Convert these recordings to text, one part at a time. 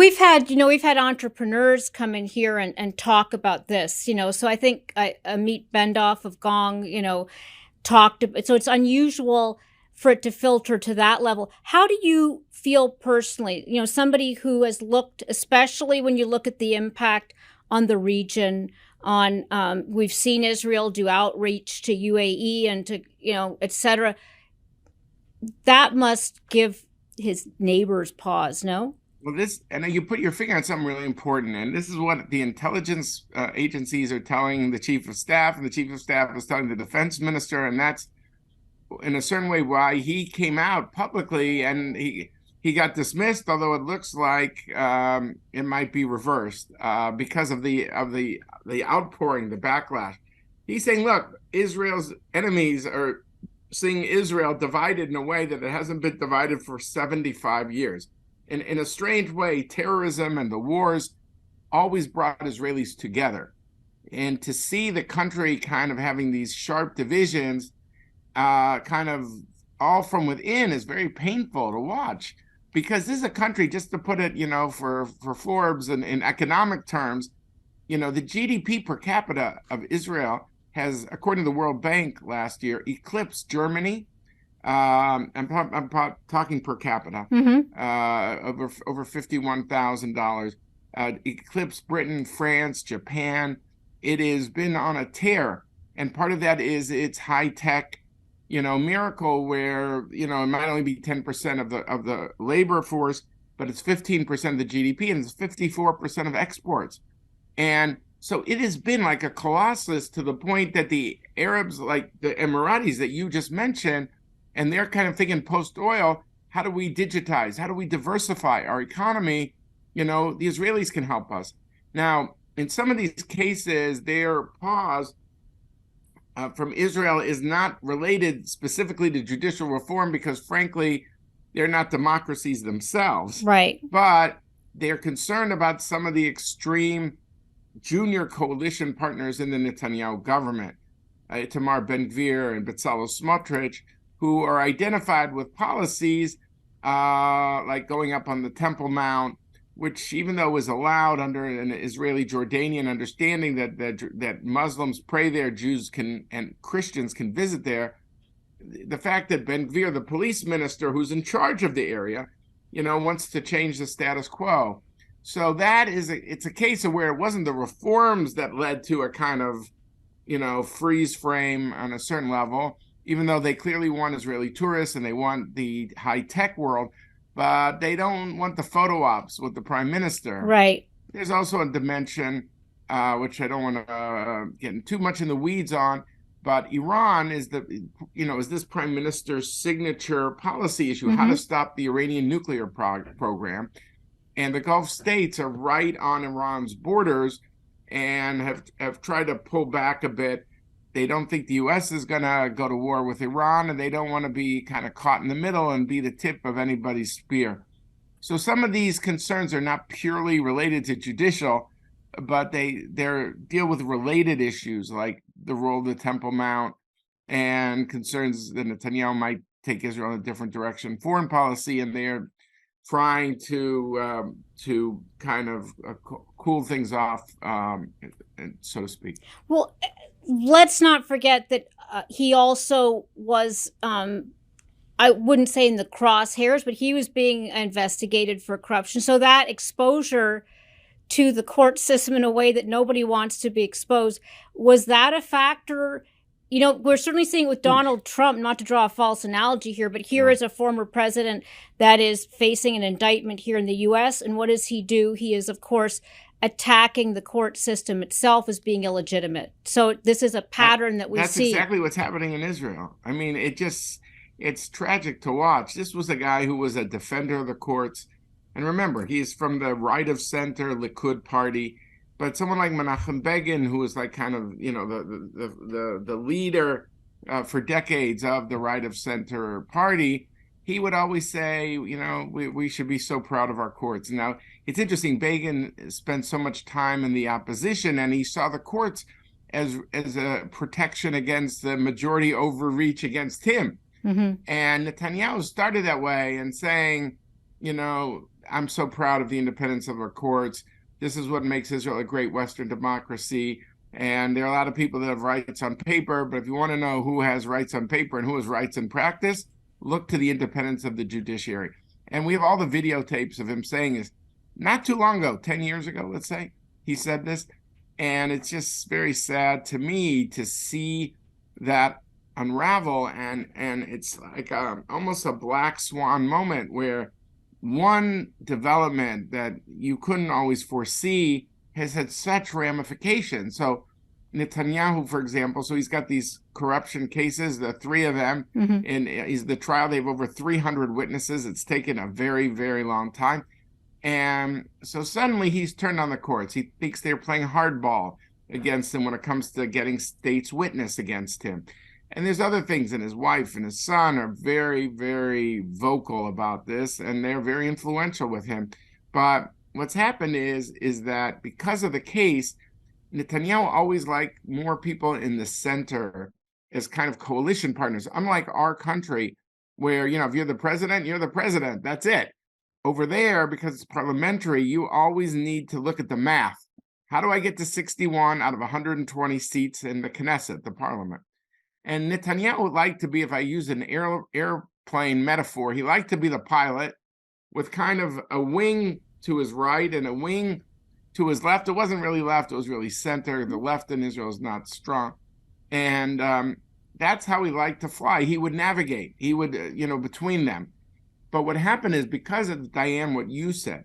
we've had entrepreneurs come in here and talk about this, so I think Amit Bendoff of Gong, so it's unusual for it to filter to that level. How do you feel personally, somebody who has looked, especially when you look at the impact on the region, we've seen Israel do outreach to UAE and to, et cetera. That must give his neighbors pause, no? Well, and you put your finger on something really important, and this is what the intelligence agencies are telling the chief of staff, and the chief of staff is telling the defense minister, and that's in a certain way why he came out publicly, and he got dismissed, although it looks like it might be reversed because of the outpouring, the backlash. He's saying, look, Israel's enemies are seeing Israel divided in a way that it hasn't been divided for 75 years. In a strange way, terrorism and the wars always brought Israelis together. And to see the country kind of having these sharp divisions, kind of all from within, is very painful to watch. Because this is a country, just to put it, for Forbes and in economic terms, the GDP per capita of Israel has, according to the World Bank last year, eclipsed Germany. I'm talking per capita, over $51,000. Eclipsed Britain, France, Japan. It has been on a tear, and part of that is its high tech, miracle where it might only be 10% of the labor force, but it's 15% of the GDP, and it's 54% of exports, and so it has been like a colossus to the point that the Arabs, like the Emiratis that you just mentioned, and they're kind of thinking post-oil, how do we digitize? How do we diversify our economy? The Israelis can help us. Now, in some of these cases, their pause from Israel is not related specifically to judicial reform because, frankly, they're not democracies themselves. Right. But they're concerned about some of the extreme junior coalition partners in the Netanyahu government, Itamar Ben-Gvir and Bezalel Smotrich, who are identified with policies like going up on the Temple Mount, which, even though was allowed under an Israeli-Jordanian understanding that Muslims pray there, Jews and Christians can visit there, the fact that Ben-Gvir, the police minister who's in charge of the area, wants to change the status quo. So that it's a case of where it wasn't the reforms that led to a kind of, freeze frame on a certain level, even though they clearly want Israeli tourists and they want the high-tech world, but they don't want the photo ops with the prime minister. Right. There's also a dimension, which I don't want to get too much in the weeds on, but Iran is is this prime minister's signature policy issue, how to stop the Iranian nuclear program. And the Gulf states are right on Iran's borders and have tried to pull back a bit. They don't think the U.S. is going to go to war with Iran, and they don't want to be kind of caught in the middle and be the tip of anybody's spear. So some of these concerns are not purely related to judicial, but they deal with related issues like the role of the Temple Mount and concerns that Netanyahu might take Israel in a different direction, foreign policy, and they're trying to kind of cool things off, so to speak. Well, let's not forget that he also was, I wouldn't say in the crosshairs, but he was being investigated for corruption. So that exposure to the court system in a way that nobody wants to be exposed, was that a factor? We're certainly seeing it with Donald Trump, not to draw a false analogy here, but here is a former president that is facing an indictment here in the U.S. And what does he do? He is, of course, attacking the court system itself as being illegitimate. So this is a pattern that we see. That's exactly what's happening in Israel. I mean, it's tragic to watch. This was a guy who was a defender of the courts. And remember, he's from the right of center Likud party. But someone like Menachem Begin, who was like kind of, the leader for decades of the right of center party, he would always say, we should be so proud of our courts. Now, it's interesting, Begin spent so much time in the opposition, and he saw the courts as a protection against the majority overreach against him. And Netanyahu started that way and saying, I'm so proud of the independence of our courts. This is what makes Israel a great Western democracy. And there are a lot of people that have rights on paper, but if you want to know who has rights on paper and who has rights in practice, look to the independence of the judiciary. And we have all the videotapes of him saying this not too long ago, 10 years ago, let's say, he said this. And it's just very sad to me to see that unravel. And it's like almost a black swan moment where one development that you couldn't always foresee has had such ramifications. So Netanyahu, for example, so he's got these corruption cases, the three of them, and he's the trial. They have over 300 witnesses. It's taken a very, very long time. And so suddenly he's turned on the courts. He thinks they're playing hardball against him when it comes to getting state's witness against him. And there's other things, and his wife and his son are very, very vocal about this, and they're very influential with him. But what's happened is that because of the case, Netanyahu always liked more people in the center as kind of coalition partners, unlike our country, where, you know, if you're the president, you're the president. That's it. Over there, because it's parliamentary, you always need to look at the math. How do I get to 61 out of 120 seats in the Knesset, the parliament? And Netanyahu would like to be, if I use an airplane metaphor, he liked to be the pilot with kind of a wing to his right and a wing to his left. It wasn't really left, it was really center. The left in Israel is not strong. And that's how he liked to fly. He would navigate. He would, between them. But what happened is, because of, Diane, what you said,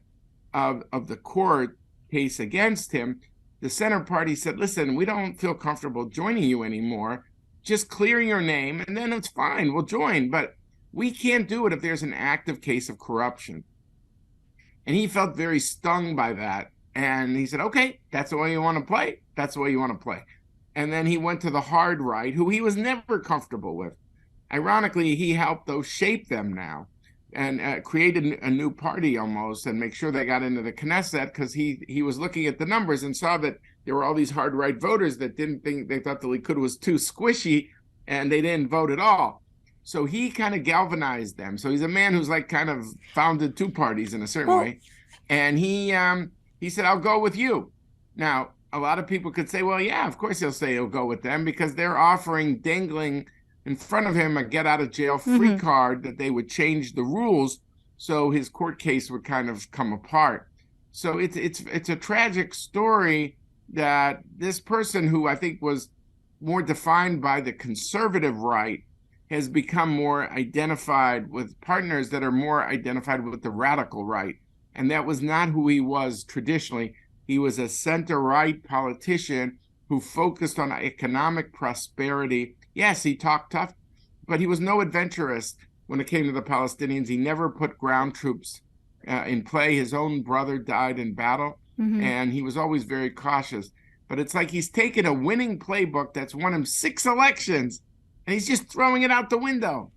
of the court case against him, the center party said, listen, we don't feel comfortable joining you anymore. Just clear your name, and then it's fine. We'll join. But we can't do it if there's an active case of corruption. And he felt very stung by that. And he said, okay, that's the way you want to play. That's the way you want to play. And then he went to the hard right, who he was never comfortable with. Ironically, he helped those shape them now and created a new party almost and make sure they got into the Knesset, because he was looking at the numbers and saw that there were all these hard right voters that didn't think, they thought the Likud was too squishy and they didn't vote at all. So he kind of galvanized them. So he's a man who's like kind of founded two parties in a certain way. And he said, I'll go with you. Now, a lot of people could say, well, yeah, of course he'll say he'll go with them, because they're dangling in front of him a get out of jail free card that they would change the rules so his court case would kind of come apart. So it's a tragic story that this person, who I think was more defined by the conservative right, has become more identified with partners that are more identified with the radical right. And that was not who he was traditionally. He was a center-right politician who focused on economic prosperity. Yes, he talked tough, but he was no adventurist when it came to the Palestinians. He never put ground troops in play. His own brother died in battle, and he was always very cautious. But it's like he's taken a winning playbook that's won him 6 elections, and he's just throwing it out the window.